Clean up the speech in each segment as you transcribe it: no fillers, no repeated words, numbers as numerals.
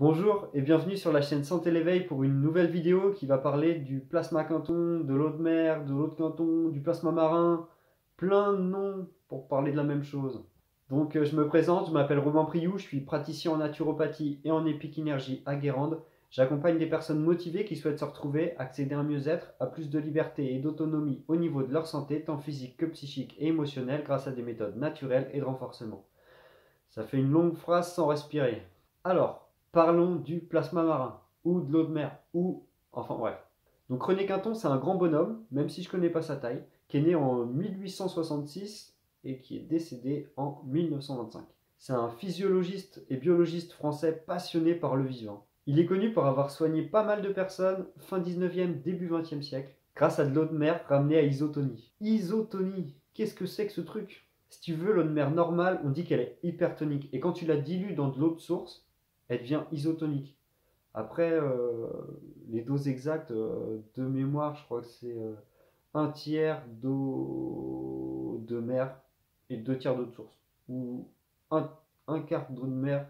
Bonjour et bienvenue sur la chaîne Santé l'éveil pour une nouvelle vidéo qui va parler du plasma quinton, de l'eau de mer, de l'eau de quinton, du plasma marin, plein de noms pour parler de la même chose. Donc je me présente, je m'appelle Robin Priou, je suis praticien en naturopathie et en épikinergie à Guérande. J'accompagne des personnes motivées qui souhaitent se retrouver, accéder à un mieux-être, à plus de liberté et d'autonomie au niveau de leur santé, tant physique que psychique et émotionnelle, grâce à des méthodes naturelles et de renforcement. Ça fait une longue phrase sans respirer. Alors, parlons du plasma marin, ou de l'eau de mer, ou... Enfin bref. Donc René Quinton, c'est un grand bonhomme, même si je ne connais pas sa taille, qui est né en 1866 et qui est décédé en 1925. C'est un physiologiste et biologiste français passionné par le vivant. Il est connu pour avoir soigné pas mal de personnes fin 19e, début 20e siècle, grâce à de l'eau de mer ramenée à isotonie. Isotonie, qu'est-ce que c'est que ce truc? Si tu veux, l'eau de mer normale, on dit qu'elle est hypertonique. Et quand tu la dilues dans de l'eau de source, elle devient isotonique. Après, les doses exactes de mémoire, je crois que c'est un tiers d'eau de mer et deux tiers d'eau de source. Ou un, un quart d'eau de mer,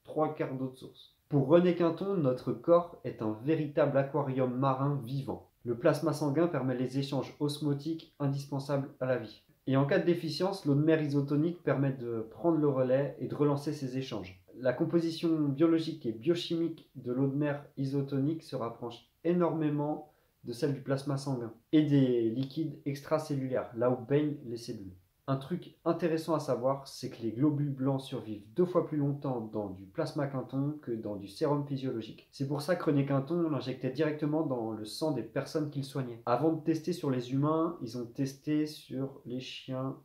trois quarts d'eau de source. Pour René Quinton, notre corps est un véritable aquarium marin vivant. Le plasma sanguin permet les échanges osmotiques indispensables à la vie. Et en cas de déficience, l'eau de mer isotonique permet de prendre le relais et de relancer ces échanges. La composition biologique et biochimique de l'eau de mer isotonique se rapproche énormément de celle du plasma sanguin et des liquides extracellulaires, là où baignent les cellules. Un truc intéressant à savoir, c'est que les globules blancs survivent 2 fois plus longtemps dans du plasma quinton que dans du sérum physiologique. C'est pour ça que René Quinton l'injectait directement dans le sang des personnes qu'il soignait. Avant de tester sur les humains, ils ont testé sur les chiens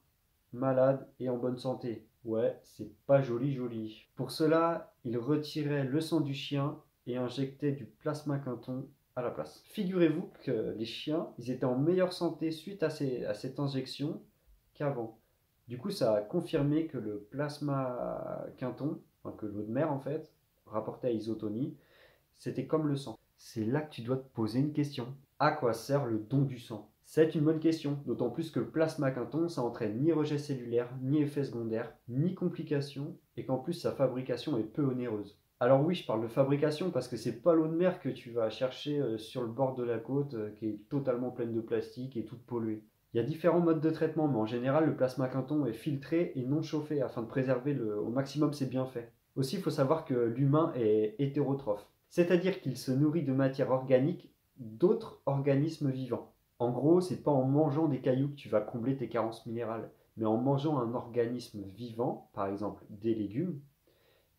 malades et en bonne santé. Ouais, c'est pas joli joli. Pour cela, il retirait le sang du chien et injectait du plasma quinton à la place. Figurez-vous que les chiens, ils étaient en meilleure santé suite à cette injection qu'avant. Du coup, ça a confirmé que le plasma quinton, enfin que l'eau de mer en fait, rapporté à isotonie, c'était comme le sang. C'est là que tu dois te poser une question. À quoi sert le don du sang? C'est une bonne question, d'autant plus que le plasma quinton, ça entraîne ni rejet cellulaire, ni effet secondaire, ni complications, et qu'en plus sa fabrication est peu onéreuse. Alors oui, je parle de fabrication parce que c'est pas l'eau de mer que tu vas chercher sur le bord de la côte qui est totalement pleine de plastique et toute polluée. Il y a différents modes de traitement, mais en général, le plasma quinton est filtré et non chauffé afin de préserver au maximum ses bienfaits. Aussi, il faut savoir que l'humain est hétérotrophe, c'est-à-dire qu'il se nourrit de matière organique d'autres organismes vivants. En gros, c'est pas en mangeant des cailloux que tu vas combler tes carences minérales, mais en mangeant un organisme vivant, par exemple des légumes,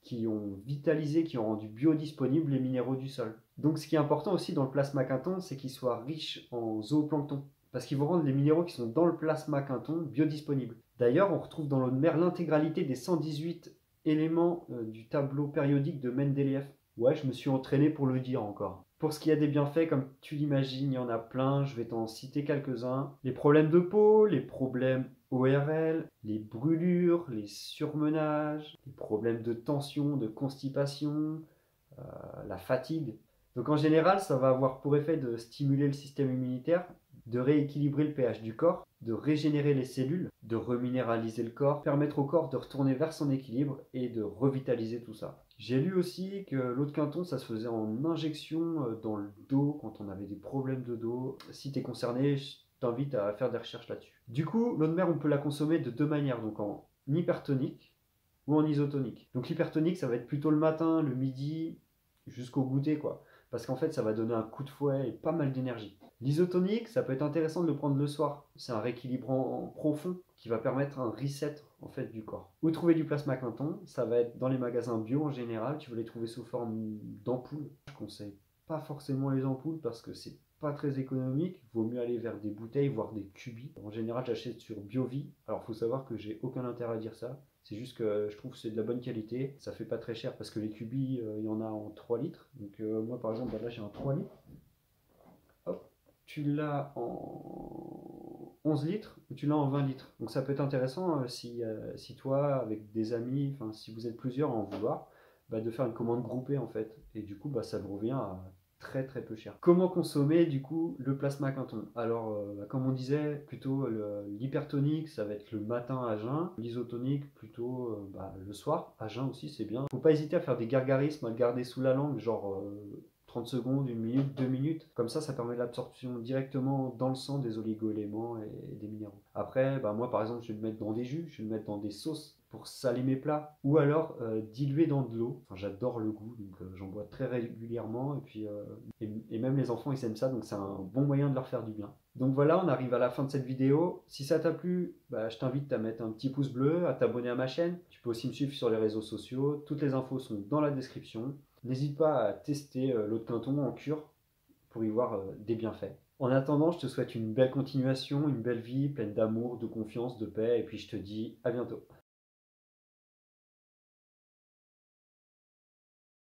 qui ont vitalisé, qui ont rendu biodisponibles les minéraux du sol. Donc ce qui est important aussi dans le plasma quinton, c'est qu'il soit riche en zooplancton, parce qu'ils vont rendre les minéraux qui sont dans le plasma quinton biodisponibles. D'ailleurs, on retrouve dans l'eau de mer l'intégralité des 118 éléments du tableau périodique de Mendeleïev. Ouais, je me suis entraîné pour le dire encore. Pour ce qui a des bienfaits, comme tu l'imagines, il y en a plein, je vais t'en citer quelques-uns. Les problèmes de peau, les problèmes ORL, les brûlures, les surmenages, les problèmes de tension, de constipation, la fatigue. Donc en général, ça va avoir pour effet de stimuler le système immunitaire, de rééquilibrer le pH du corps, de régénérer les cellules, de reminéraliser le corps, permettre au corps de retourner vers son équilibre et de revitaliser tout ça. J'ai lu aussi que l'eau de quinton, ça se faisait en injection dans le dos quand on avait des problèmes de dos. Si tu es concerné, je t'invite à faire des recherches là-dessus. Du coup, l'eau de mer, on peut la consommer de deux manières, donc en hypertonique ou en isotonique. Donc l'hypertonique, ça va être plutôt le matin, le midi, jusqu'au goûter, quoi. Parce qu'en fait, ça va donner un coup de fouet et pas mal d'énergie. L'isotonique, ça peut être intéressant de le prendre le soir. C'est un rééquilibrant profond qui va permettre un reset en fait du corps. Où trouver du plasma quinton? Ça va être dans les magasins bio en général. Tu vas les trouver sous forme d'ampoules. Je conseille pas forcément les ampoules parce que c'est pas très économique. Il vaut mieux aller vers des bouteilles, voire des cubis. En général, j'achète sur Biovie. Alors, il faut savoir que j'ai aucun intérêt à dire ça. C'est juste que je trouve que c'est de la bonne qualité. Ça fait pas très cher parce que les cubis, il y en a en 3 litres. Donc, moi, par exemple, là, j'ai un 3 litres. Hop, tu l'as en 11 litres ou tu l'as en 20 litres. Donc, ça peut être intéressant si toi, avec des amis, enfin, si vous êtes plusieurs à en vouloir, bah, de faire une commande groupée en fait. Et du coup, bah, ça vous revient à très très peu cher. Comment consommer du coup le plasma quinton? Alors comme on disait, plutôt l'hypertonique ça va être le matin à jeun, l'isotonique plutôt le soir, à jeun aussi c'est bien. Faut pas hésiter à faire des gargarismes, à le garder sous la langue, genre 30 secondes, 1 minute, 2 minutes. Comme ça permet l'absorption directement dans le sang des oligo-éléments et des minéraux. Après, moi par exemple, je vais le mettre dans des jus, je vais le mettre dans des sauces pour saler mes plats. Ou alors diluer dans de l'eau. Enfin, j'adore le goût, donc j'en bois très régulièrement. Et puis, et même les enfants, ils aiment ça, donc c'est un bon moyen de leur faire du bien. Donc voilà, on arrive à la fin de cette vidéo. Si ça t'a plu, je t'invite à mettre un petit pouce bleu, à t'abonner à ma chaîne. Tu peux aussi me suivre sur les réseaux sociaux. Toutes les infos sont dans la description. N'hésite pas à tester l'eau de Quinton en cure pour y voir des bienfaits. En attendant, je te souhaite une belle continuation, une belle vie pleine d'amour, de confiance, de paix, et puis je te dis à bientôt.